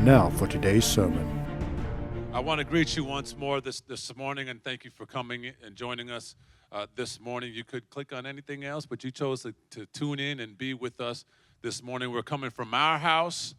And now for today's sermon. I want to greet you once more this morning, and thank you for coming and joining us this morning. You could click on anything else, but you chose to tune in and be with us this morning. We're coming from our house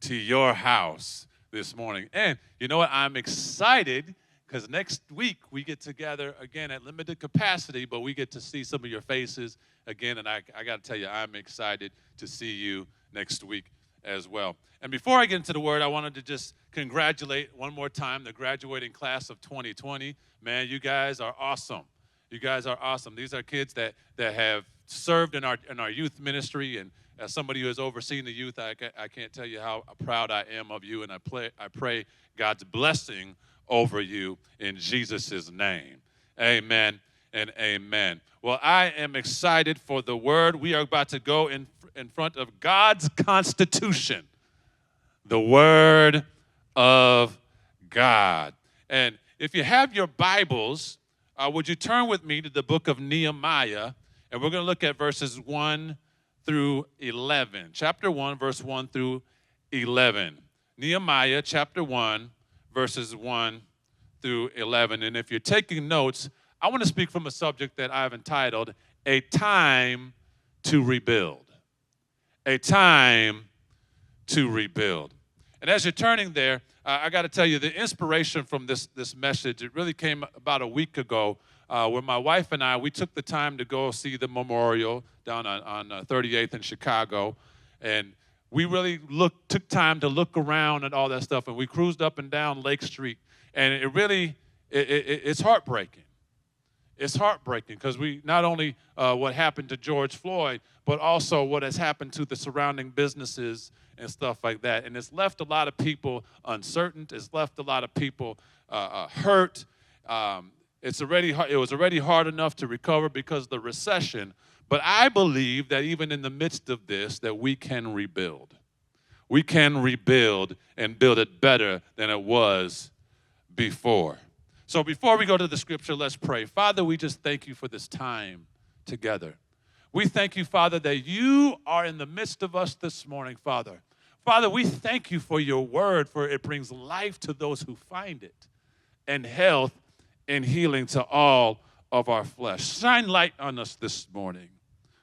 to your house this morning. And you know what? I'm excited because next week we get together again at limited capacity, but we get to see some of your faces again. And I got to tell you, I'm excited to see you next week as well. And before I get into the word, I wanted to just congratulate one more time the graduating class of 2020. Man, you guys are awesome. You guys are awesome. These are kids that have served in our youth ministry, and as somebody who has overseen the youth, I can't tell you how proud I am of you, and I pray God's blessing over you in Jesus' name. Amen and amen. Well, I am excited for the word. We are about to go in front of God's Constitution, the Word of God. And if you have your Bibles, would you turn with me to the book of Nehemiah, and we're going to look at verses 1 through 11. Chapter 1, verse 1 through 11. Nehemiah, chapter 1, verses 1 through 11. And if you're taking notes, I want to speak from a subject that I've entitled, A Time to Rebuild. A time to rebuild. And as you're turning there, I got to tell you, the inspiration from this message, it really came about a week ago where my wife and I, we took the time to go see the memorial down on 38th in Chicago. And we really took time to look around and all that stuff. And we cruised up and down Lake Street. And it's heartbreaking. It's heartbreaking because we not only what happened to George Floyd, but also what has happened to the surrounding businesses and stuff like that. And it's left a lot of people uncertain. It's left a lot of people hurt. It was already hard enough to recover because of the recession. But I believe that even in the midst of this, that we can rebuild. We can rebuild and build it better than it was before. So before we go to the scripture, let's pray. Father, we just thank you for this time together. We thank you, Father, that you are in the midst of us this morning, Father. Father, we thank you for your word, for it brings life to those who find it, and health and healing to all of our flesh. Shine light on us this morning.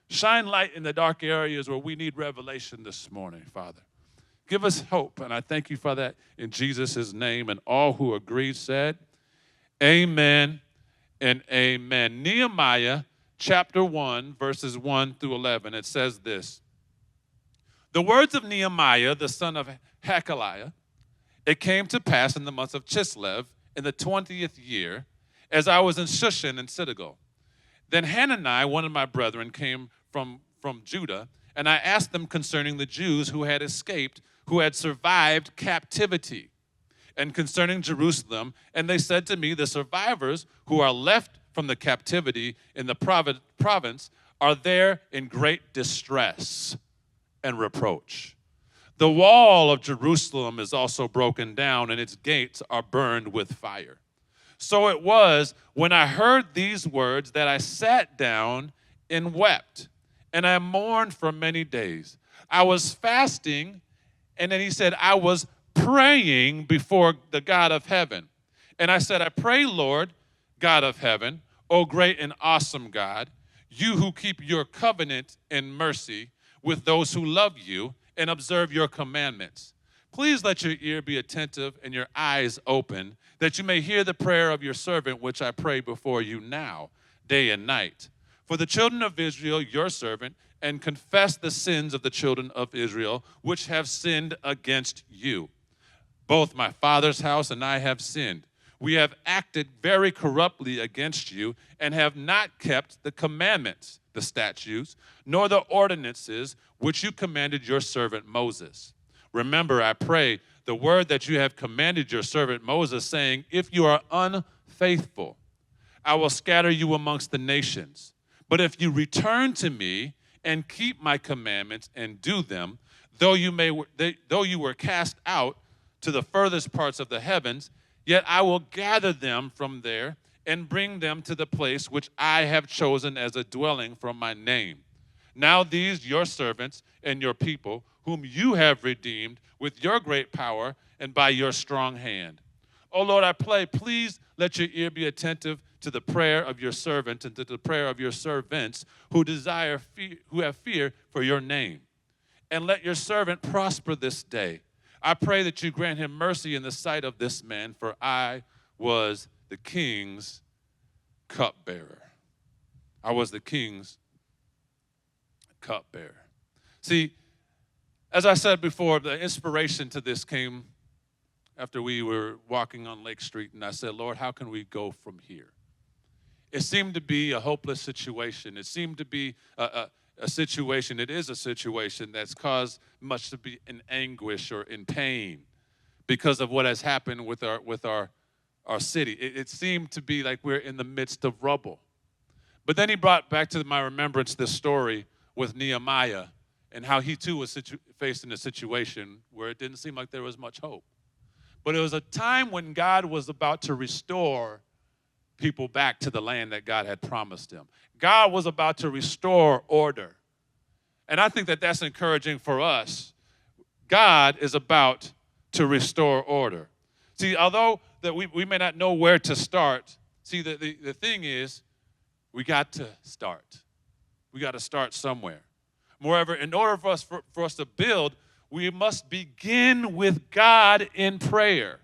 Shine light in the dark areas where we need revelation this morning, Father. Give us hope, and I thank you for that in Jesus' name. And all who agreed said, amen and amen. Nehemiah chapter 1, verses 1 through 11. It says this. The words of Nehemiah, the son of Hakaliah, it came to pass in the month of Chislev, in the 20th year, as I was in Shushan and Citadel. Then Hanani, one of my brethren, came from Judah, and I asked them concerning the Jews who had escaped, who had survived captivity, and concerning Jerusalem, and they said to me, the survivors who are left from the captivity in the province are there in great distress and reproach. The wall of Jerusalem is also broken down, and its gates are burned with fire. So it was when I heard these words that I sat down and wept, and I mourned for many days. I was fasting, and then he said, I was praying before the God of heaven. And I said, I pray, Lord, God of heaven, O great and awesome God, you who keep your covenant and mercy with those who love you and observe your commandments. Please let your ear be attentive and your eyes open, that you may hear the prayer of your servant, which I pray before you now, day and night. For the children of Israel, your servant, and confess the sins of the children of Israel, which have sinned against you. Both my father's house and I have sinned. We have acted very corruptly against you and have not kept the commandments, the statutes, nor the ordinances which you commanded your servant Moses. Remember, I pray, the word that you have commanded your servant Moses, saying, if you are unfaithful, I will scatter you amongst the nations. But if you return to me and keep my commandments and do them, though you were cast out to the furthest parts of the heavens, yet I will gather them from there and bring them to the place which I have chosen as a dwelling for my name. Now these your servants and your people, whom you have redeemed with your great power and by your strong hand. O Lord, I pray, please let your ear be attentive to the prayer of your servant and to the prayer of your servants who who have fear for your name. And let your servant prosper this day. I pray that you grant him mercy in the sight of this man, for I was the king's cupbearer. I was the king's cupbearer. See, as I said before, the inspiration to this came after we were walking on Lake Street, and I said, Lord, how can we go from here? It seemed to be a hopeless situation. It seemed to be a situation, it is a situation that's caused much to be in anguish or in pain because of what has happened with our city. It seemed to be like we're in the midst of rubble. But then he brought back to my remembrance this story with Nehemiah and how he too was faced in a situation where it didn't seem like there was much hope. But it was a time when God was about to restore people back to the land that God had promised them. God was about to restore order. And I think that that's encouraging for us. God is about to restore order. See, although that we may not know where to start, see, the thing is, we got to start. We got to start somewhere. Moreover, in order for us to build, we must begin with God in prayer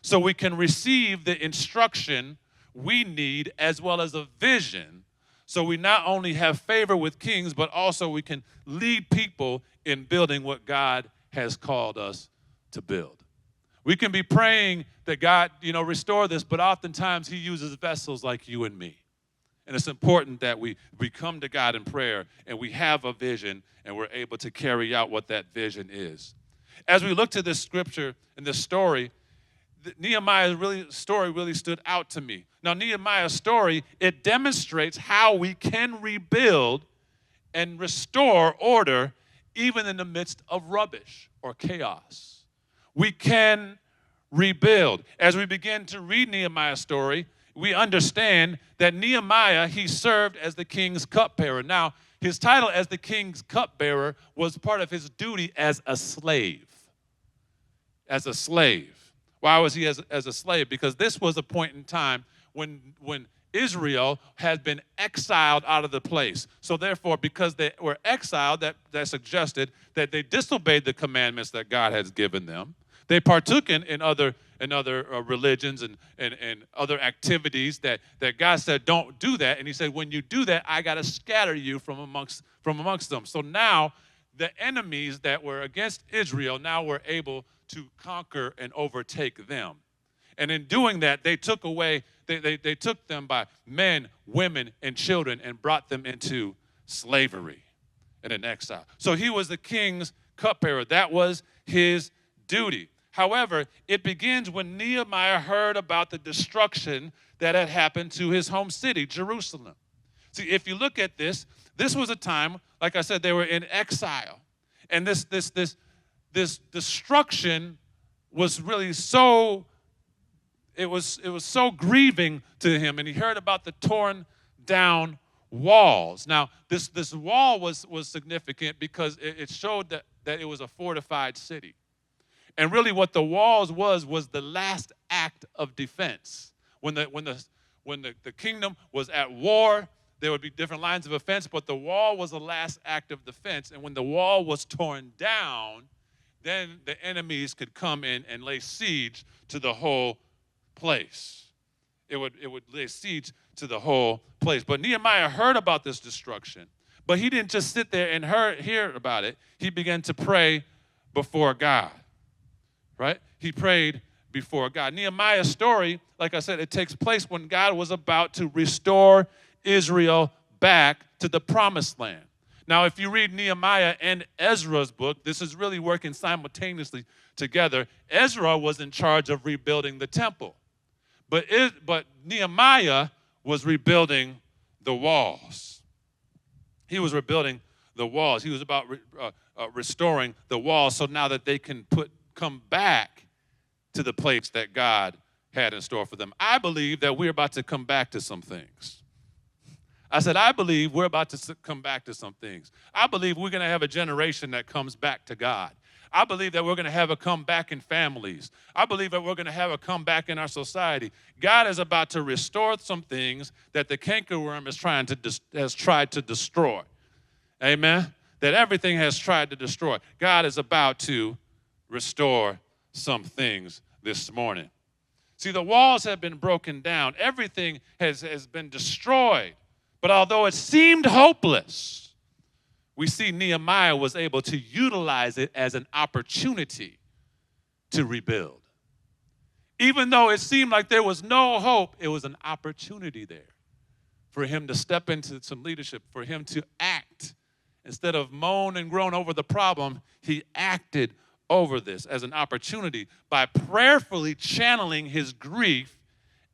so we can receive the instruction we need as well as a vision so we not only have favor with kings, but also we can lead people in building what God has called us to build. We can be praying that God, restore this, but oftentimes he uses vessels like you and me. And it's important that we come to God in prayer and we have a vision and we're able to carry out what that vision is. As we look to this scripture and this story, Nehemiah's story really stood out to me. Now, Nehemiah's story, it demonstrates how we can rebuild and restore order even in the midst of rubbish or chaos. We can rebuild. As we begin to read Nehemiah's story, we understand that Nehemiah, he served as the king's cupbearer. Now, his title as the king's cupbearer was part of his duty as a slave. As a slave. Why was he as a slave? Because this was a point in time when Israel had been exiled out of the place. So therefore, because they were exiled, that suggested that they disobeyed the commandments that God has given them. They partook in other religions and other activities that God said, don't do that. And he said, when you do that, I got to scatter you from amongst them. So now the enemies that were against Israel now were able to conquer and overtake them. And in doing that, they took them by men, women, and children and brought them into slavery and in exile. So he was the king's cupbearer. That was his duty. However, it begins when Nehemiah heard about the destruction that had happened to his home city, Jerusalem. See, if you look at this was a time, like I said, they were in exile. And this destruction was really so, it was so grieving to him. And he heard about the torn down walls. Now, this wall was significant because it showed that it was a fortified city. And really what the walls was the last act of defense. When the kingdom was at war, there would be different lines of defense, but the wall was the last act of defense. And when the wall was torn down, then the enemies could come in and lay siege to the whole place. It would lay siege to the whole place. But Nehemiah heard about this destruction. But he didn't just sit there and hear about it. He began to pray before God. Right? He prayed before God. Nehemiah's story, like I said, it takes place when God was about to restore Israel back to the promised land. Now, if you read Nehemiah and Ezra's book, this is really working simultaneously together. Ezra was in charge of rebuilding the temple. But Nehemiah was rebuilding the walls. He was rebuilding the walls. He was about restoring the walls so now that they can come back to the place that God had in store for them. I believe that we're about to come back to some things. I said, I believe we're about to come back to some things. I believe we're going to have a generation that comes back to God. I believe that we're going to have a comeback in families. I believe that we're going to have a comeback in our society. God is about to restore some things that the cankerworm has tried to destroy. Amen? That everything has tried to destroy. God is about to restore some things this morning. See, the walls have been broken down. Everything has been destroyed. But although it seemed hopeless, we see Nehemiah was able to utilize it as an opportunity to rebuild. Even though it seemed like there was no hope, it was an opportunity there for him to step into some leadership, for him to act. Instead of moan and groan over the problem, he acted over this as an opportunity by prayerfully channeling his grief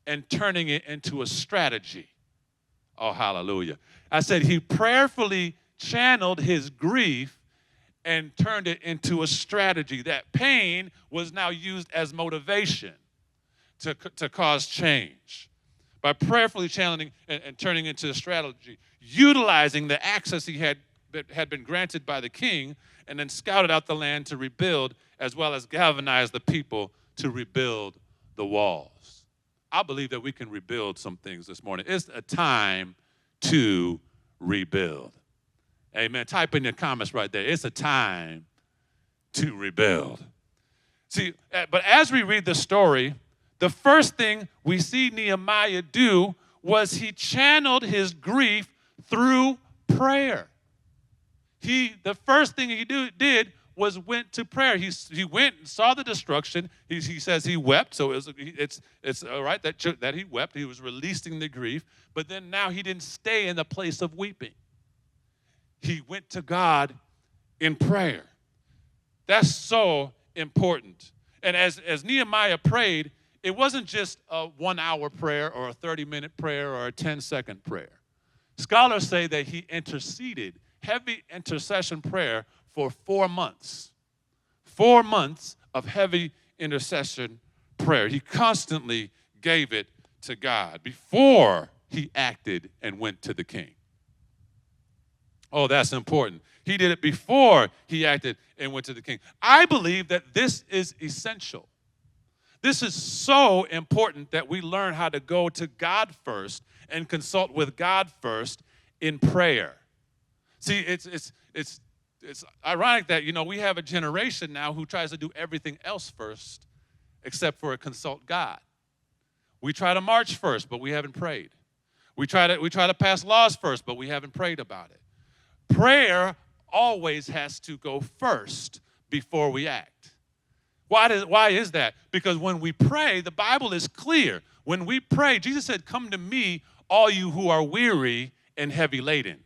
and turning it into a strategy. Oh, hallelujah. I said he prayerfully channeled his grief and turned it into a strategy. That pain was now used as motivation to cause change. By prayerfully channeling and turning into a strategy, utilizing the access he had been granted by the king, and then scouted out the land to rebuild, as well as galvanize the people to rebuild the walls. I believe that we can rebuild some things this morning. It's a time to rebuild. Amen. Type in your comments right there. It's a time to rebuild. See, but as we read the story, the first thing we see Nehemiah do was he channeled his grief through prayer. The first thing he did was went to prayer. He went and saw the destruction. He says he wept, so it's all right that he wept. He was releasing the grief, but then now he didn't stay in the place of weeping. He went to God in prayer. That's so important. And as Nehemiah prayed, it wasn't just a 1-hour prayer or a 30-minute prayer or a 10-second prayer. Scholars say that he interceded, heavy intercession prayer, for 4 months. 4 months of heavy intercession prayer. He constantly gave it to God before he acted and went to the king. Oh, that's important. He did it before he acted and went to the king. I believe that this is essential. This is so important that we learn how to go to God first and consult with God first in prayer. See, it's ironic that, we have a generation now who tries to do everything else first except for consult God. We try to march first, but we haven't prayed. We try to pass laws first, but we haven't prayed about it. Prayer always has to go first before we act. Why is that? Because when we pray, the Bible is clear. When we pray, Jesus said, "Come to me, all you who are weary and heavy laden."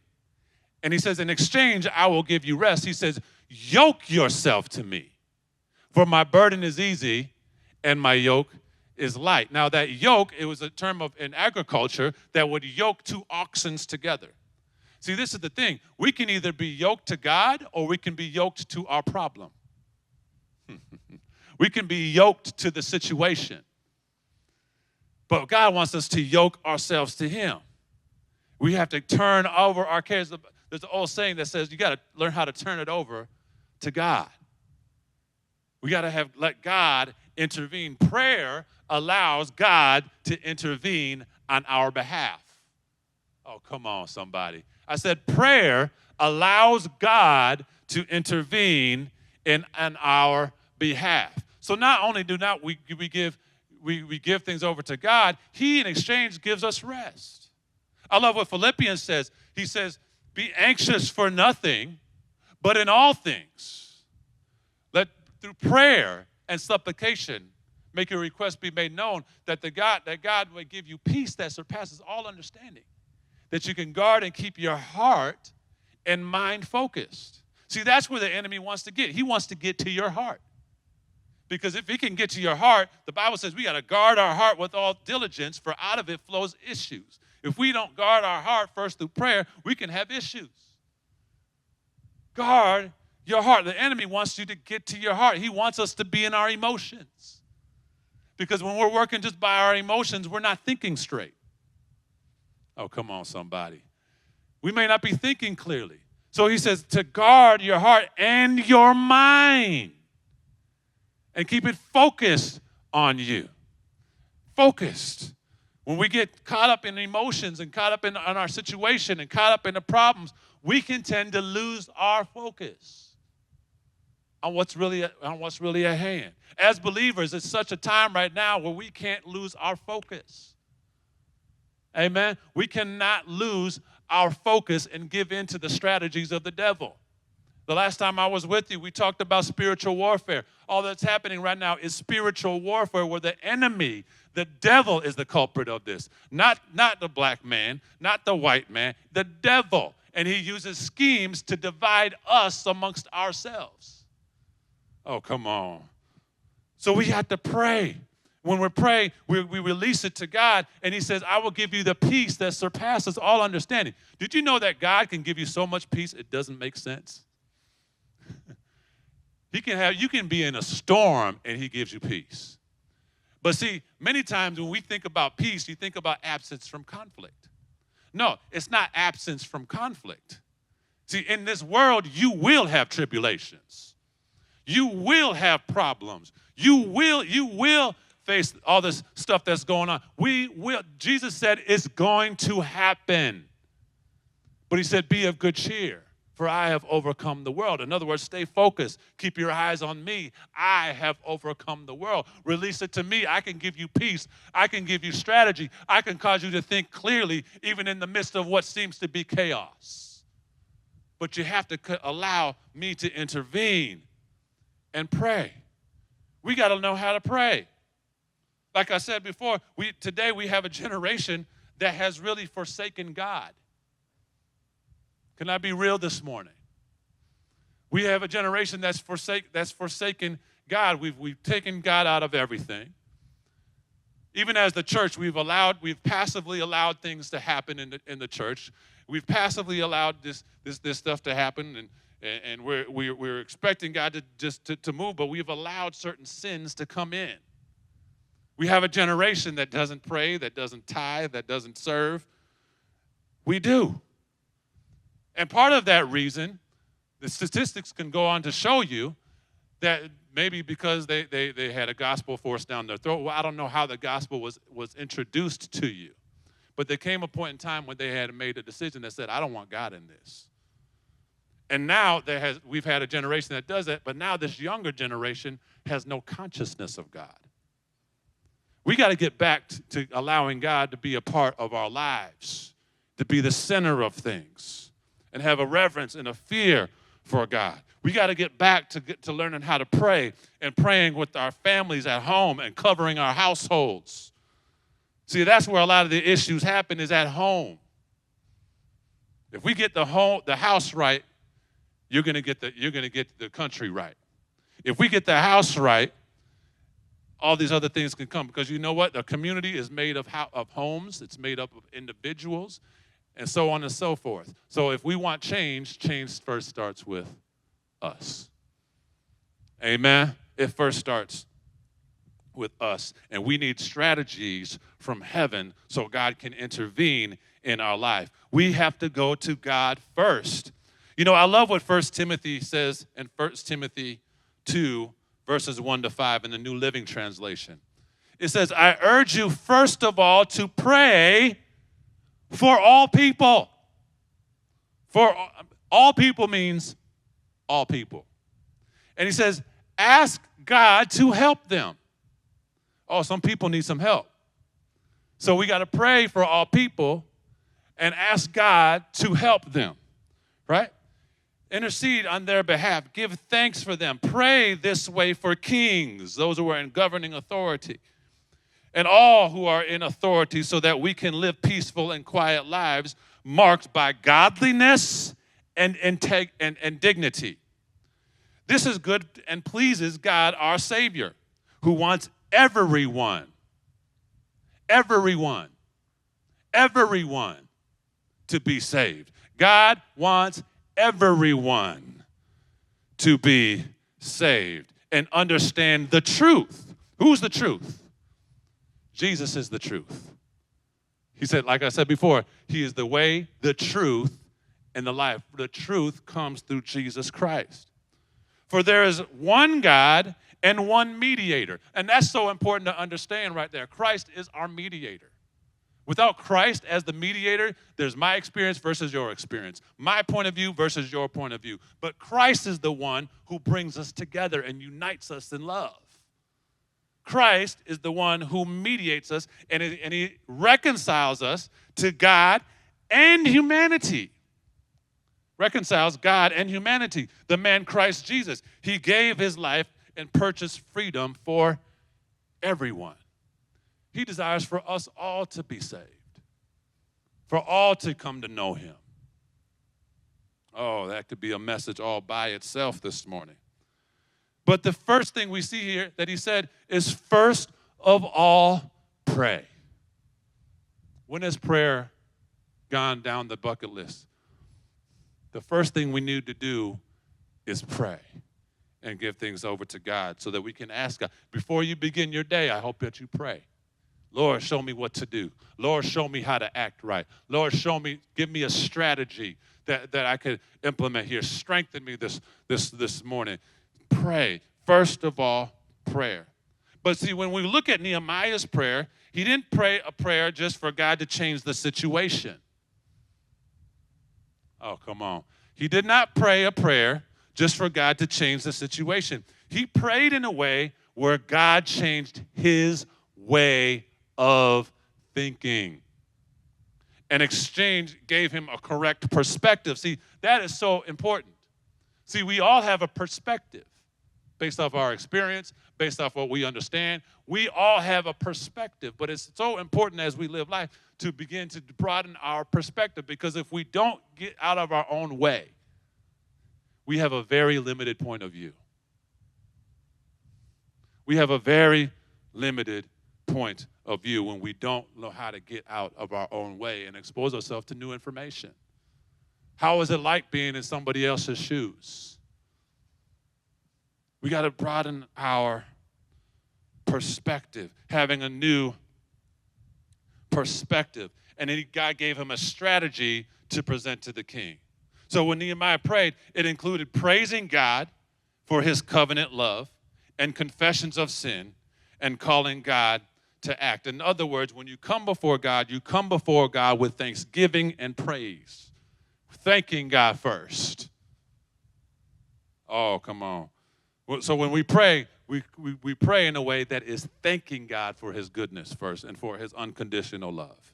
And he says, in exchange, I will give you rest. He says, yoke yourself to me, for my burden is easy and my yoke is light. Now that yoke, it was a term in agriculture that would yoke 2 oxen together. See, this is the thing. We can either be yoked to God or we can be yoked to our problem. We can be yoked to the situation. But God wants us to yoke ourselves to him. We have to turn over our cares. There's an old saying that says you got to learn how to turn it over to God. We got to let God intervene. Prayer allows God to intervene on our behalf. Oh, come on, somebody. I said prayer allows God to intervene on our behalf. So not only do we give things over to God, he in exchange gives us rest. I love what Philippians says. He says, be anxious for nothing, but in all things, let through prayer and supplication make your request be made known, that God will give you peace that surpasses all understanding, that you can guard and keep your heart and mind focused. See, that's where the enemy wants to get. He wants to get to your heart. Because if he can get to your heart, the Bible says we got to guard our heart with all diligence, for out of it flows issues. If we don't guard our heart first through prayer, we can have issues. Guard your heart. The enemy wants you to get to your heart. He wants us to be in our emotions. Because when we're working just by our emotions, we're not thinking straight. Oh, come on, somebody. We may not be thinking clearly. So he says to guard your heart and your mind and keep it focused on you. Focused. When we get caught up in emotions and caught up in our situation and caught up in the problems, we can tend to lose our focus on what's really at hand. As believers, it's such a time right now where we can't lose our focus. Amen? We cannot lose our focus and give in to the strategies of the devil. The last time I was with you, we talked about spiritual warfare. All that's happening right now is spiritual warfare where the enemy, the devil, is the culprit of this. Not the black man, not the white man, the devil. And he uses schemes to divide us amongst ourselves. Oh, come on. So we have to pray. When we pray, we release it to God, and he says, I will give you the peace that surpasses all understanding. Did you know that God can give you so much peace it doesn't make sense? You can be in a storm, and he gives you peace. But see, many times when we think about peace, you think about absence from conflict. No, it's not absence from conflict. See, in this world, you will have tribulations. You will have problems. You will face all this stuff that's going on. Jesus said it's going to happen. But he said, be of good cheer, for I have overcome the world. In other words, stay focused. Keep your eyes on me. I have overcome the world. Release it to me. I can give you peace. I can give you strategy. I can cause you to think clearly, even in the midst of what seems to be chaos. But you have to allow me to intervene and pray. We got to know how to pray. Like I said before, today we have a generation that has really forsaken God. Can I be real this morning? We have a generation that's forsaken God. We've taken God out of everything. Even as the church, we've passively allowed things to happen in the church. We've passively allowed this stuff to happen, and we're expecting God to move, but we've allowed certain sins to come in. We have a generation that doesn't pray, that doesn't tithe, that doesn't serve. We do. And part of that reason, the statistics can go on to show you that maybe because they had a gospel forced down their throat. Well, I don't know how the gospel was introduced to you. But there came a point in time when they had made a decision that said, I don't want God in this. And now we've had a generation that does that, but now this younger generation has no consciousness of God. We got to get back to allowing God to be a part of our lives, to be the center of things, and have a reverence and a fear for God. We got to get back to learning how to pray and praying with our families at home and covering our households. See, that's where a lot of the issues happen, is at home. If we get the house right, you're going to get the country right. If we get the house right, all these other things can come, because you know what? The community is made of homes. It's made up of individuals, and so on and so forth. So if we want change first starts with us. Amen? It first starts with us, and we need strategies from heaven so God can intervene in our life. We have to go to God first. You know, I love what 1 Timothy says in 1 Timothy 2, verses 1-5 in the New Living Translation. It says, I urge you first of all to pray for all people. For all people means all people. And he says, ask God to help them. Oh, some people need some help. So we got to pray for all people and ask God to help them, right? Intercede on their behalf. Give thanks for them. Pray this way for kings, those who are in governing authority, and all who are in authority, so that we can live peaceful and quiet lives marked by godliness and dignity. This is good and pleases God, our Savior, who wants everyone to be saved. God wants everyone to be saved and understand the truth. Who's the truth? Jesus is the truth. He said, like I said before, he is the way, the truth, and the life. The truth comes through Jesus Christ. For there is one God and one mediator. And that's so important to understand right there. Christ is our mediator. Without Christ as the mediator, there's my experience versus your experience, my point of view versus your point of view. But Christ is the one who brings us together and unites us in love. Christ is the one who mediates us, and he reconciles us to God and humanity. Reconciles God and humanity. The man Christ Jesus, he gave his life and purchased freedom for everyone. He desires for us all to be saved, for all to come to know him. Oh, that could be a message all by itself this morning. But the first thing we see here that he said is, first of all, pray. When has prayer gone down the bucket list? The first thing we need to do is pray and give things over to God so that we can ask God. Before you begin your day, I hope that you pray. Lord, show me what to do. Lord, show me how to act right. Lord, give me a strategy that I could implement here. Strengthen me this morning. Pray. First of all, prayer. But see, when we look at Nehemiah's prayer, he didn't pray a prayer just for God to change the situation. Oh, come on. He did not pray a prayer just for God to change the situation. He prayed in a way where God changed his way of thinking. An exchange gave him a correct perspective. See, that is so important. See, we all have a perspective based off our experience, based off what we understand. We all have a perspective, but it's so important as we live life to begin to broaden our perspective, because if we don't get out of our own way, we have a very limited point of view. We have a very limited point of view when we don't know how to get out of our own way and expose ourselves to new information. How is it like being in somebody else's shoes? We got to broaden our perspective, having a new perspective. And then God gave him a strategy to present to the king. So when Nehemiah prayed, it included praising God for his covenant love and confessions of sin and calling God to act. In other words, when you come before God with thanksgiving and praise, thanking God first. Oh, come on. So when we pray, we pray in a way that is thanking God for his goodness first and for his unconditional love.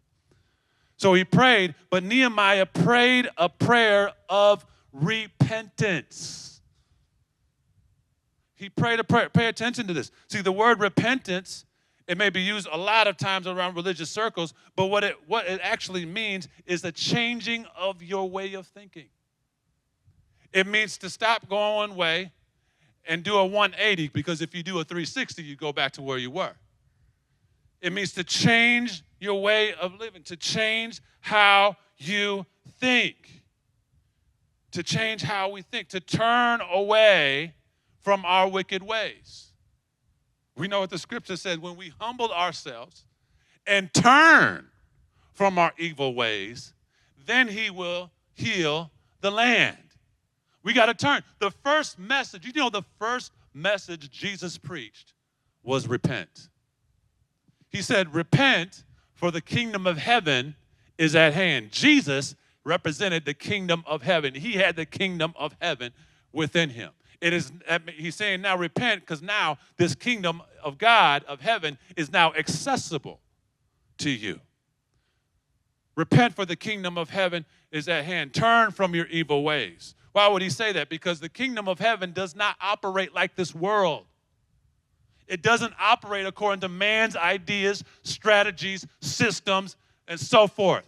So he prayed, but Nehemiah prayed a prayer of repentance. He prayed a prayer. Pay attention to this. See, the word repentance, it may be used a lot of times around religious circles, but what it actually means is a changing of your way of thinking. It means to stop going one way and do a 180, because if you do a 360, you go back to where you were. It means to change your way of living, to change how you think, to change how we think, to turn away from our wicked ways. We know what the scripture said: when we humble ourselves and turn from our evil ways, then he will heal the land. We got to turn. The first message, the first message Jesus preached was repent. He said, repent, for the kingdom of heaven is at hand. Jesus represented the kingdom of heaven. He had the kingdom of heaven within him. He's saying now repent, because now this kingdom of God, of heaven, is now accessible to you. Repent, for the kingdom of heaven is at hand. Turn from your evil ways. Why would he say that? Because the kingdom of heaven does not operate like this world. It doesn't operate according to man's ideas, strategies, systems, and so forth.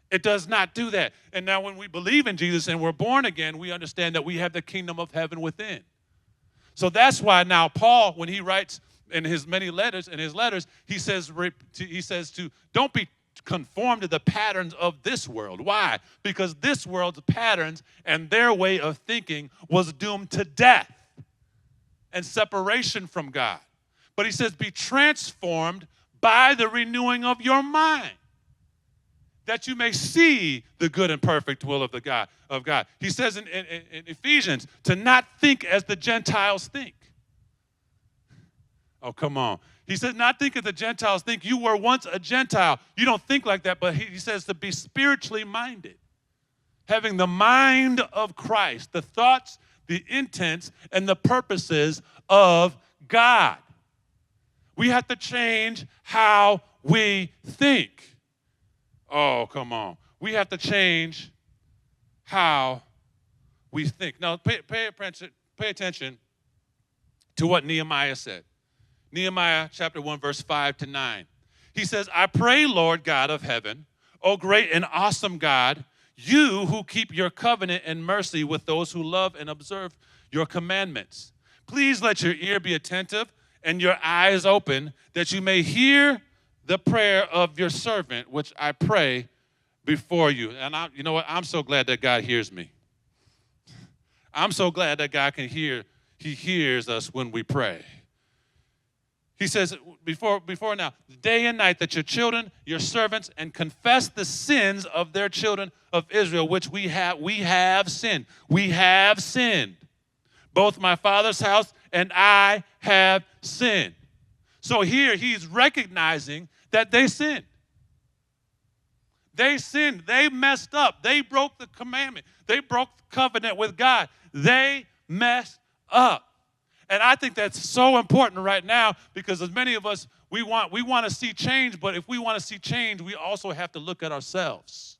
It does not do that. And now when we believe in Jesus and we're born again, we understand that we have the kingdom of heaven within. So that's why now Paul, when he writes in his many letters, he says to don't be conformed to the patterns of this world. Why? Because this world's patterns and their way of thinking was doomed to death and separation from God. But he says, be transformed by the renewing of your mind. that you may see the good and perfect will of God. He says in Ephesians to not think as the Gentiles think. Oh, come on. He says not think as the Gentiles think. You were once a Gentile. You don't think like that, but he says to be spiritually minded, having the mind of Christ, the thoughts, the intents, and the purposes of God. We have to change how we think. Oh, come on. We have to change how we think. Now, pay attention to what Nehemiah said. Nehemiah chapter 1, verse 5 to 9. He says, I pray, Lord God of heaven, O great and awesome God, you who keep your covenant and mercy with those who love and observe your commandments. Please let your ear be attentive and your eyes open, that you may hear the prayer of your servant, which I pray before you. And you know what? I'm so glad that God hears me. I'm so glad that God can hear. He hears us when we pray. He says, before now, day and night, that your children, your servants, and confess the sins of their children of Israel, which we have sinned. We have sinned. Both my father's house and I have sinned. So here he's recognizing that they sinned. They sinned. They messed up. They broke the commandment. They broke the covenant with God. They messed up. And I think that's so important right now, because as many of us, we want to see change, but if we want to see change, we also have to look at ourselves.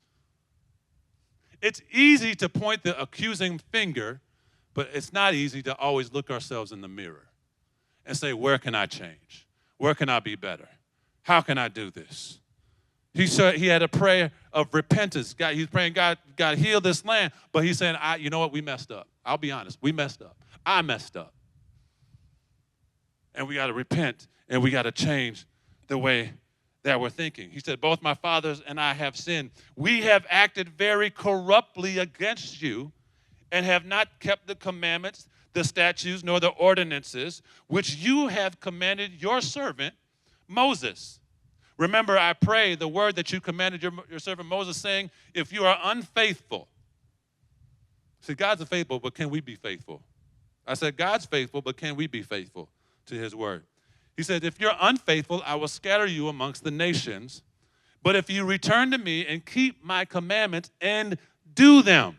It's easy to point the accusing finger, but it's not easy to always look ourselves in the mirror and say, where can I change? Where can I be better? How can I do this? He had a prayer of repentance. God, he's praying, God, heal this land. But he's saying, you know what? We messed up. I'll be honest. We messed up. I messed up. And we got to repent, and we got to change the way that we're thinking. He said, both my fathers and I have sinned. We have acted very corruptly against you and have not kept the commandments, the statutes, nor the ordinances, which you have commanded your servant Moses. Remember, I pray the word that you commanded your servant Moses, saying, if you are unfaithful. See, God's faithful, but can we be faithful? I said, God's faithful, but can we be faithful to his word? He said, if you're unfaithful, I will scatter you amongst the nations. But if you return to me and keep my commandments and do them.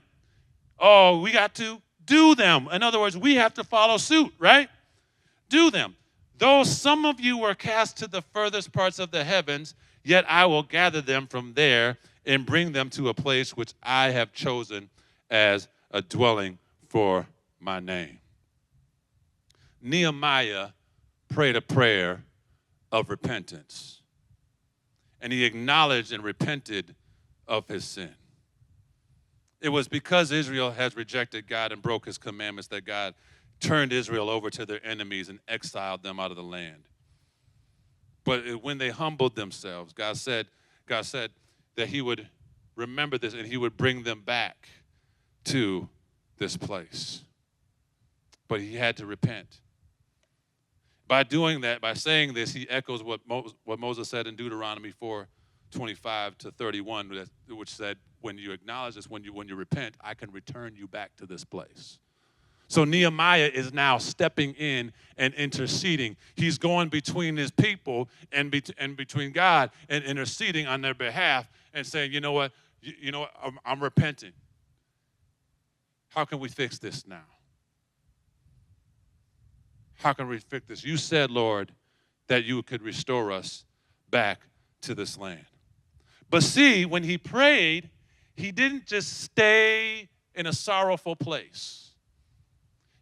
Oh, we got to do them. In other words, we have to follow suit, right? Do them. Though some of you were cast to the furthest parts of the heavens, yet I will gather them from there and bring them to a place which I have chosen as a dwelling for my name. Nehemiah prayed a prayer of repentance, and he acknowledged and repented of his sin. It was because Israel has rejected God and broke his commandments that God turned Israel over to their enemies and exiled them out of the land. But when they humbled themselves, God said that he would remember this and he would bring them back to this place. But he had to repent. By doing that, by saying this, he echoes what Moses said in Deuteronomy 4:25 to 31, which said, when you acknowledge this, when you repent, I can return you back to this place. So Nehemiah is now stepping in and interceding. He's going between his people and between God and interceding on their behalf and saying, you know what, I'm repenting. How can we fix this now? How can we fix this? You said, Lord, that you could restore us back to this land. But see, when he prayed, he didn't just stay in a sorrowful place.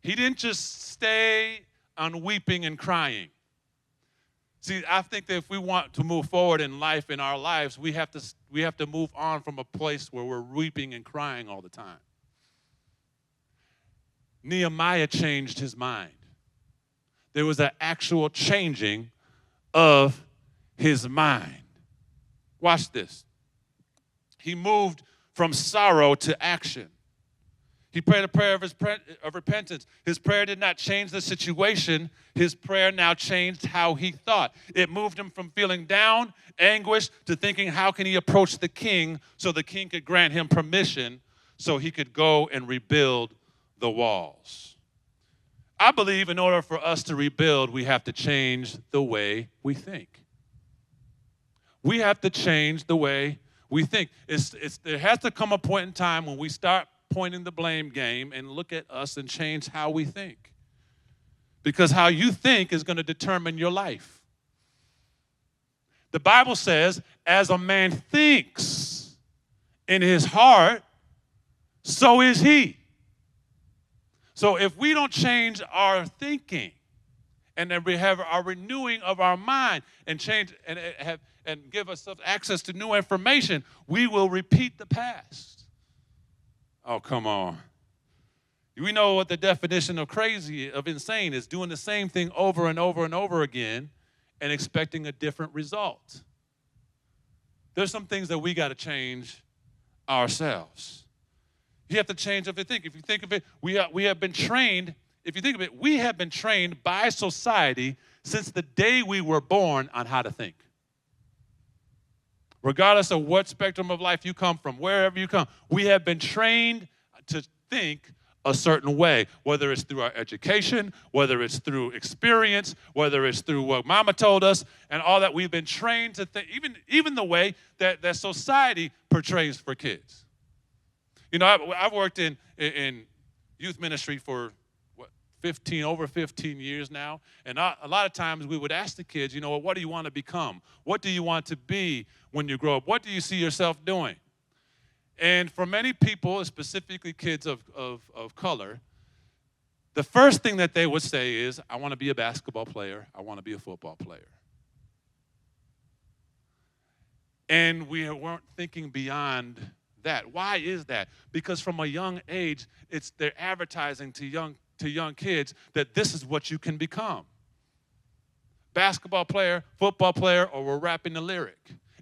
He didn't just stay on weeping and crying. See, I think that if we want to move forward in life, in our lives, we have to move on from a place where we're weeping and crying all the time. Nehemiah changed his mind. There was an actual changing of his mind. Watch this. He moved from sorrow to action. He prayed a prayer of repentance. His prayer did not change the situation. His prayer now changed how he thought. It moved him from feeling down, anguished, to thinking, how can he approach the king so the king could grant him permission so he could go and rebuild the walls. I believe in order for us to rebuild, we have to change the way we think. We have to change the way we think. There has to come a point in time when we start pointing the blame game and look at us and change how we think. Because how you think is going to determine your life. The Bible says, as a man thinks in his heart, so is he. So if we don't change our thinking, and then we have our renewing of our mind and change and give us access to new information, we will repeat the past. Oh, come on. We know what the definition of crazy, of insane, is: doing the same thing over and over and over again and expecting a different result. There's some things that we got to change ourselves. You have to change how you think. If you think of it, we have been trained, if you think of it, we have been trained by society since the day we were born on how to think. Regardless of what spectrum of life you come from, wherever you come, we have been trained to think a certain way, whether it's through our education, whether it's through experience, whether it's through what mama told us, and all that. We've been trained to think, even the way that society portrays for kids. You know, I've worked in youth ministry for over 15 years now, and a lot of times we would ask the kids, you know, what do you want to become? What do you want to be when you grow up? What do you see yourself doing? And for many people, specifically kids of color, the first thing that they would say is, I want to be a basketball player, I want to be a football player. And we weren't thinking beyond that. Why is that? Because from a young age, they're advertising to young kids that this is what you can become. Basketball player, football player, or we're rapping the lyric.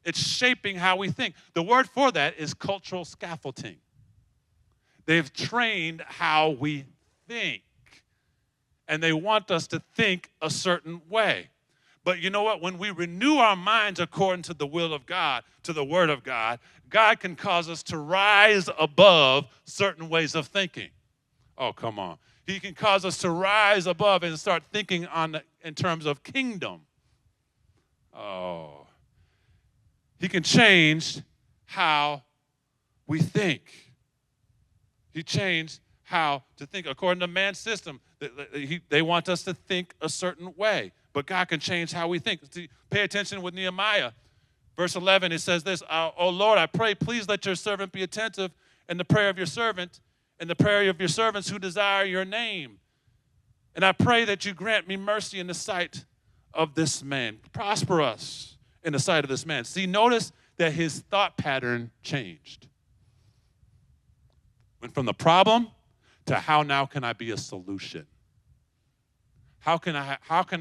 It's shaping how we think. The word for that is cultural scaffolding. They've trained how we think, and they want us to think a certain way. But you know what? When we renew our minds according to the will of God, to the Word of God, God can cause us to rise above certain ways of thinking. Oh, come on. He can cause us to rise above and start thinking in terms of kingdom. Oh. He can change how we think. He changed how to think. According to man's system, they want us to think a certain way. But God can change how we think. See, pay attention with Nehemiah. Verse 11, it says this, "Oh Lord, I pray, please let your servant be attentive in the prayer of your servant and the prayer of your servants who desire your name. And I pray that you grant me mercy in the sight of this man. Prosper us in the sight of this man." See, notice that his thought pattern changed. Went from the problem to how now can I be a solution? How can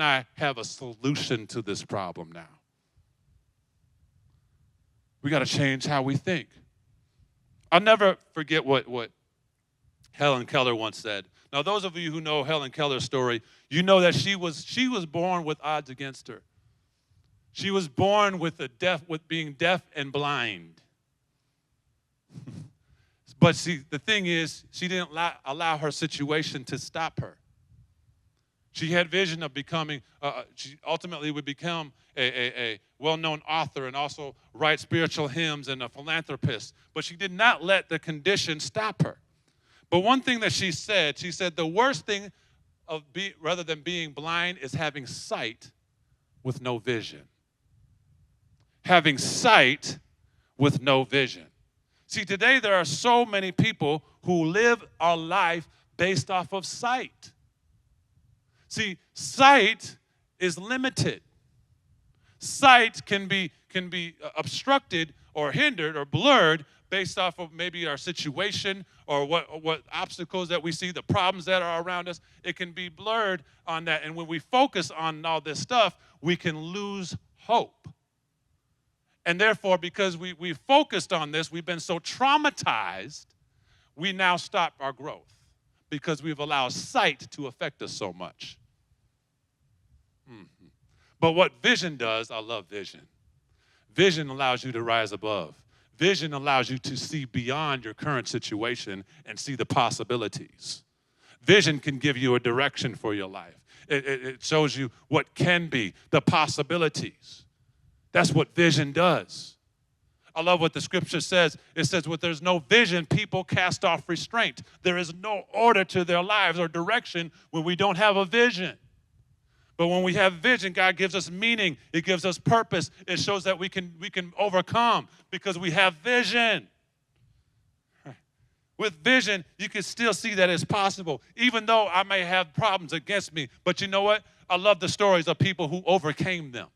I have a solution to this problem now? We got to change how we think. I'll never forget what Helen Keller once said. Now, those of you who know Helen Keller's story, you know that she was born with odds against her. She was born with being deaf and blind. But see, the thing is, she didn't allow her situation to stop her. She had vision of becoming, she ultimately would become a well-known author and also write spiritual hymns and a philanthropist. But she did not let the condition stop her. But one thing that she said, the worst thing rather than being blind is having sight with no vision. Having sight with no vision. See, today there are so many people who live our life based off of sight. See, sight is limited. Sight can be obstructed or hindered or blurred based off of maybe our situation or what obstacles that we see, the problems that are around us. It can be blurred on that. And when we focus on all this stuff, we can lose hope. And therefore, because we focused on this, we've been so traumatized, we now stop our growth because we've allowed sight to affect us so much. But what vision does, I love vision. Vision allows you to rise above. Vision allows you to see beyond your current situation and see the possibilities. Vision can give you a direction for your life. It shows you what can be, the possibilities. That's what vision does. I love what the scripture says. It says, when there's no vision, people cast off restraint. There is no order to their lives or direction when we don't have a vision. But when we have vision, God gives us meaning. It gives us purpose. It shows that we can overcome because we have vision. With vision, you can still see that it's possible, even though I may have problems against me. But you know what? I love the stories of people who overcame them.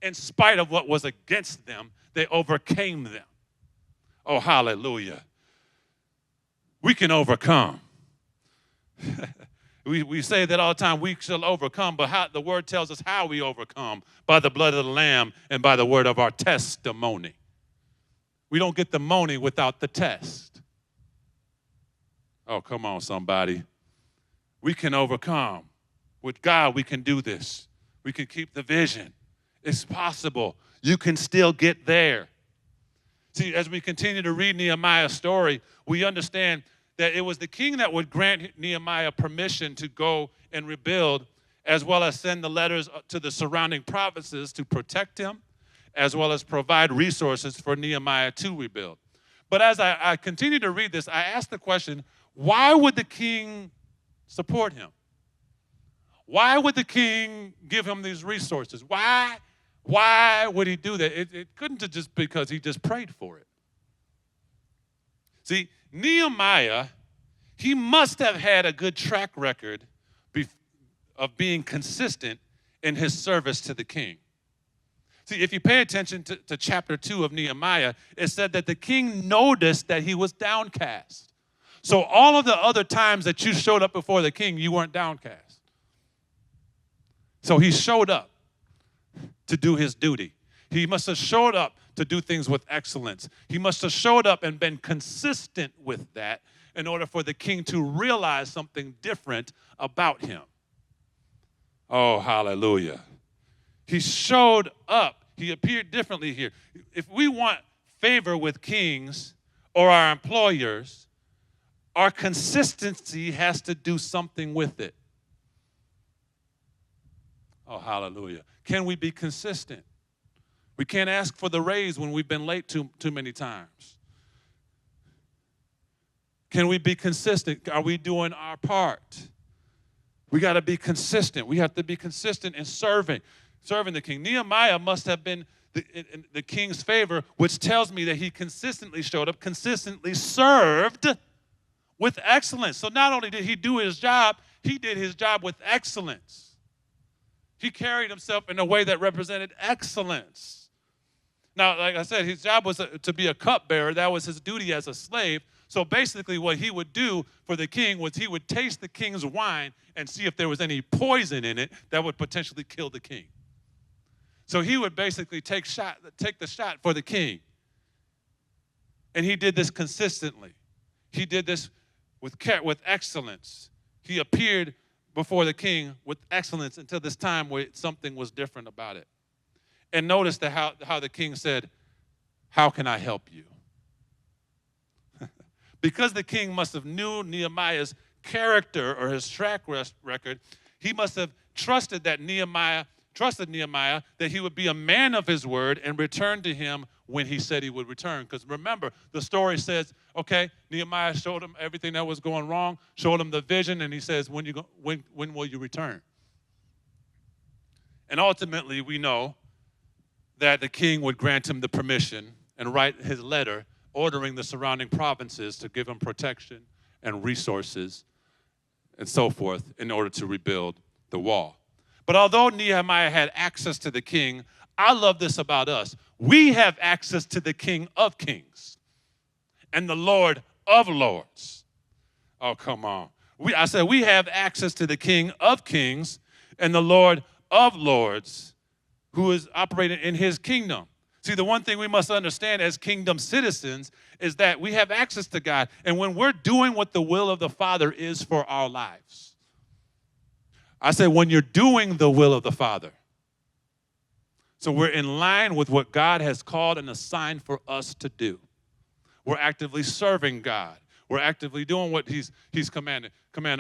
In spite of what was against them, they overcame them. Oh, hallelujah. We can overcome. We say that all the time, we shall overcome, but the word tells us how we overcome, by the blood of the Lamb and by the word of our testimony. We don't get the money without the test. Oh, come on, somebody. We can overcome. With God, we can do this. We can keep the vision. It's possible. You can still get there. See, as we continue to read Nehemiah's story, we understand that it was the king that would grant Nehemiah permission to go and rebuild, as well as send the letters to the surrounding provinces to protect him, as well as provide resources for Nehemiah to rebuild. But as I continue to read this, I ask the question, why would the king support him? Why would the king give him these resources? Why would he do that? It couldn't have just because he just prayed for it. See, Nehemiah, he must have had a good track record of being consistent in his service to the king. See, if you pay attention to chapter 2 of Nehemiah, it said that the king noticed that he was downcast. So all of the other times that you showed up before the king, you weren't downcast. So he showed up to do his duty. He must have showed up to do things with excellence. He must have showed up and been consistent with that in order for the king to realize something different about him. Oh, hallelujah. He showed up. He appeared differently here. If we want favor with kings or our employers, our consistency has to do something with it. Oh, hallelujah. Can we be consistent? We can't ask for the raise when we've been late too many times. Can we be consistent? Are we doing our part? We got to be consistent. We have to be consistent in serving the king. Nehemiah must have been in the king's favor, which tells me that he consistently showed up, consistently served with excellence. So not only did he do his job, he did his job with excellence. He carried himself in a way that represented excellence. Now, like I said, his job was to be a cupbearer. That was his duty as a slave. So basically what he would do for the king was he would taste the king's wine and see if there was any poison in it that would potentially kill the king. So he would basically take the shot for the king. And he did this consistently. He did this with excellence. He appeared before the king with excellence until this time where something was different about it. And notice how the king said, "How can I help you?" Because the king must have knew Nehemiah's character or his track record, he must have trusted Nehemiah that he would be a man of his word and return to him when he said he would return. Because remember, the story says, okay, Nehemiah showed him everything that was going wrong, showed him the vision, and he says, when will you return? And ultimately, we know that the king would grant him the permission and write his letter ordering the surrounding provinces to give him protection and resources and so forth in order to rebuild the wall. But although Nehemiah had access to the king, I love this about us. We have access to the King of Kings and the Lord of Lords. Oh, come on. I said we have access to the King of Kings and the Lord of Lords who is operating in his kingdom. See, the one thing we must understand as kingdom citizens is that we have access to God. And when we're doing what the will of the Father is for our lives, I said when you're doing the will of the Father, so we're in line with what God has called and assigned for us to do. We're actively serving God. We're actively doing what he's commanded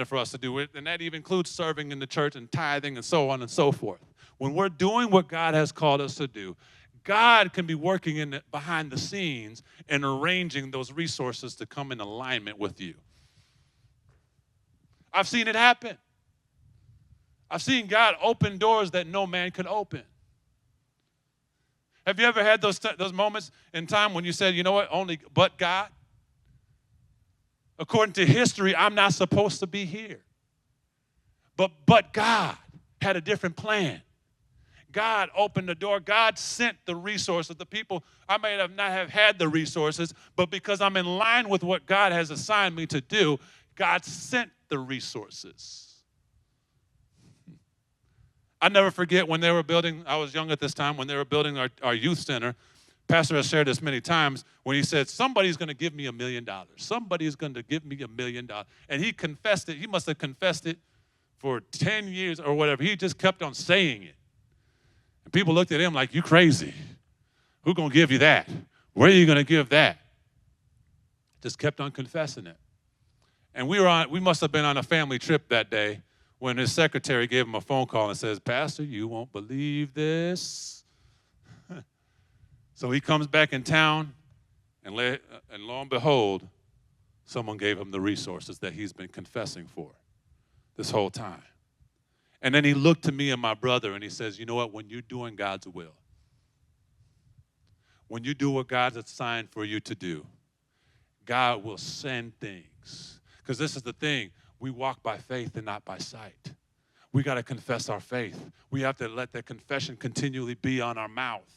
for us to do. And that even includes serving in the church and tithing and so on and so forth. When we're doing what God has called us to do, God can be working behind the scenes and arranging those resources to come in alignment with you. I've seen it happen. I've seen God open doors that no man could open. Have you ever had those moments in time when you said, you know what, but God? According to history, I'm not supposed to be here. But God had a different plan. God opened the door. God sent the resources. The people, I may not have had the resources, but because I'm in line with what God has assigned me to do, God sent the resources. I never forget when they were building, I was young at this time, when they were building our youth center. Pastor has shared this many times when he said, somebody's going to give me $1 million. Somebody's going to give me $1 million. And he confessed it. He must have confessed it for 10 years or whatever. He just kept on saying it. And people looked at him like, you crazy. Who's going to give you that? Where are you going to give that? Just kept on confessing it. And we must have been on a family trip that day when his secretary gave him a phone call and says, Pastor, you won't believe this. So he comes back in town, and lo and behold, someone gave him the resources that he's been confessing for this whole time. And then he looked to me and my brother, and he says, you know what, when you're doing God's will, when you do what God's assigned for you to do, God will send things. Because this is the thing. We walk by faith and not by sight. We got to confess our faith. We have to let that confession continually be on our mouth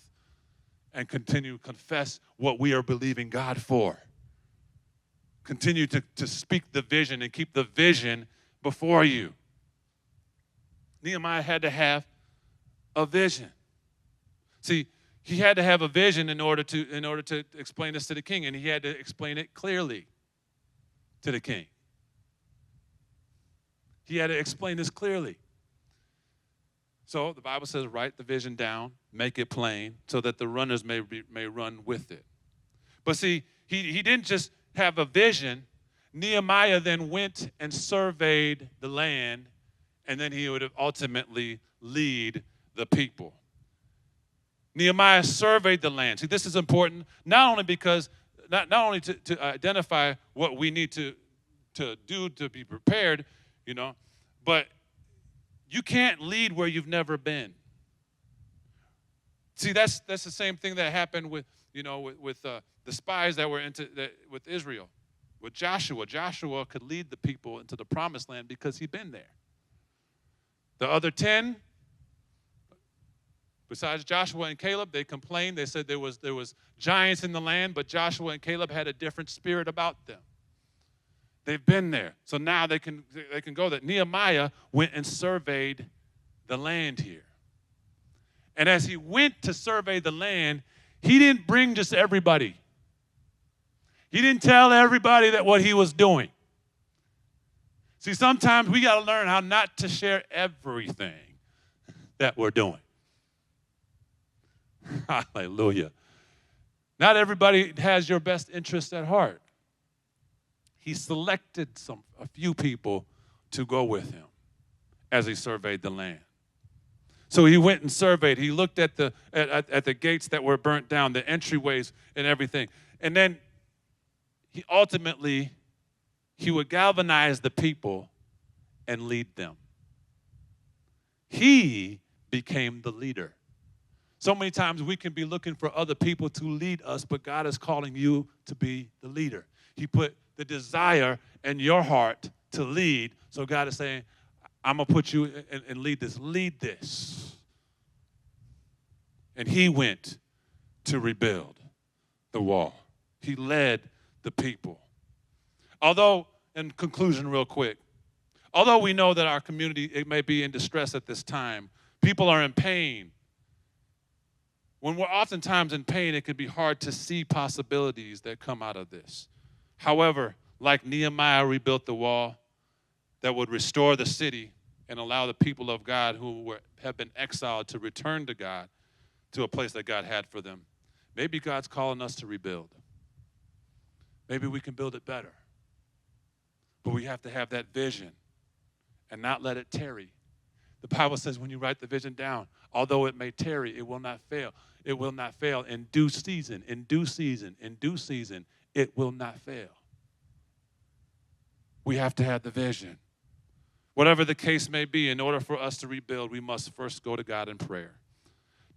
and continue to confess what we are believing God for. Continue to speak the vision and keep the vision before you. Nehemiah had to have a vision. See, he had to have a vision in order to explain this to the king, and he had to explain it clearly to the king. He had to explain this clearly. So the Bible says, write the vision down, make it plain, so that the runners may run with it. But see, he didn't just have a vision. Nehemiah then went and surveyed the land, and then he would ultimately lead the people. Nehemiah surveyed the land. See, this is important, not only because, not only to identify what we need to do to be prepared, but you can't lead where you've never been. See, that's the same thing that happened with the spies that were with Israel, with Joshua. Joshua could lead the people into the promised land because he'd been there. The other 10, besides Joshua and Caleb, they complained. They said there was giants in the land, but Joshua and Caleb had a different spirit about them. They've been there. So now they can go there. Nehemiah went and surveyed the land here. And as he went to survey the land, he didn't bring just everybody. He didn't tell everybody that what he was doing. See, sometimes we got to learn how not to share everything that we're doing. Hallelujah. Not everybody has your best interest at heart. He selected a few people to go with him as he surveyed the land. So he went and surveyed. He looked at the gates that were burnt down, the entryways and everything. And then he would galvanize the people and lead them. He became the leader. So many times we can be looking for other people to lead us, but God is calling you to be the leader. He put the desire in your heart to lead. So God is saying, I'm going to put you and lead this. Lead this. And he went to rebuild the wall. He led the people. Although, in conclusion real quick, although we know that our community, it may be in distress at this time, people are in pain, When we're oftentimes in pain, it can be hard to see possibilities that come out of this. However, like Nehemiah rebuilt the wall that would restore the city and allow the people of God who have been exiled to return to God, to a place that God had for them. Maybe God's calling us to rebuild. Maybe we can build it better. But we have to have that vision and not let it tarry. The Bible says when you write the vision down, although it may tarry, it will not fail. It will not fail in due season, in due season, in due season. It will not fail. We have to have the vision. Whatever the case may be, in order for us to rebuild, we must first go to God in prayer.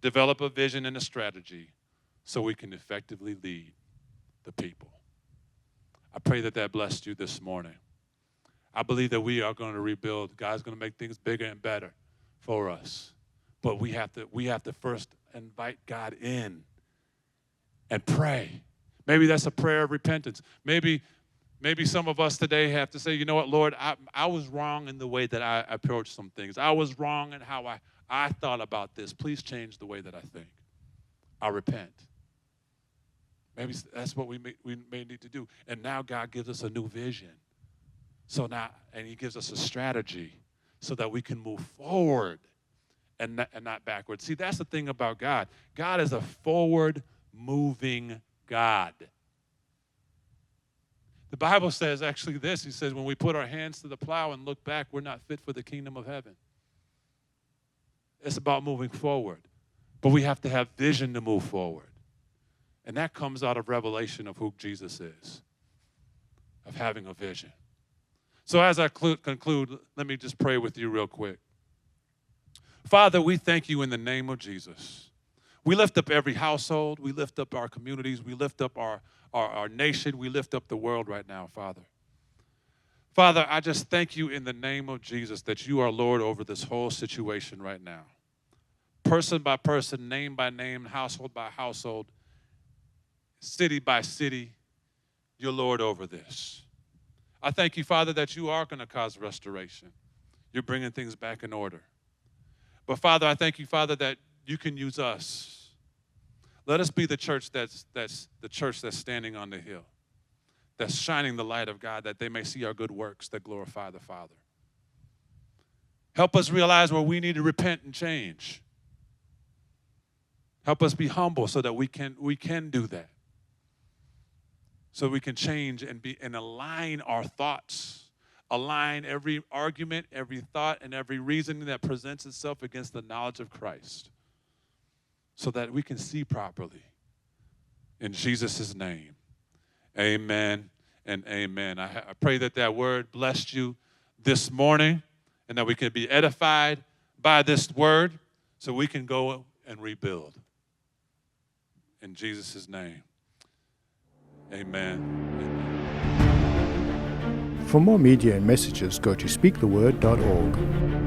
Develop a vision and a strategy so we can effectively lead the people. I pray that that blessed you this morning. I believe that we are going to rebuild. God's going to make things bigger and better for us. But we have to first invite God in and pray. Maybe that's a prayer of repentance. Maybe some of us today have to say, you know what, Lord, I was wrong in the way that I approached some things. I was wrong in how I thought about this. Please change the way that I think. I repent. Maybe that's what we may need to do. And now God gives us a new vision. And he gives us a strategy so that we can move forward and not backwards. See, that's the thing about God. God is a forward-moving God. The Bible says actually this. He says, when we put our hands to the plow and look back, we're not fit for the kingdom of heaven. It's about moving forward. But we have to have vision to move forward. And that comes out of revelation of who Jesus is, of having a vision. So as I conclude, let me just pray with you real quick. Father, we thank you in the name of Jesus. We lift up every household. We lift up our communities. We lift up our nation. We lift up the world right now, Father. Father, I just thank you in the name of Jesus that you are Lord over this whole situation right now. Person by person, name by name, household by household, city by city, you're Lord over this. I thank you, Father, that you are going to cause restoration. You're bringing things back in order. But, Father, I thank you, Father, that you can use us. Let us be the church that's the church that's standing on the hill, that's shining the light of God, that they may see our good works that glorify the Father. Help us realize where we need to repent and change. Help us be humble so that we can do that. So we can change and align our thoughts, align every argument, every thought, and every reasoning that presents itself against the knowledge of Christ, so that we can see properly. In Jesus' name, amen and amen. I pray that word blessed you this morning and that we can be edified by this word so we can go and rebuild. In Jesus' name. Amen. For more media and messages, go to speaktheword.org.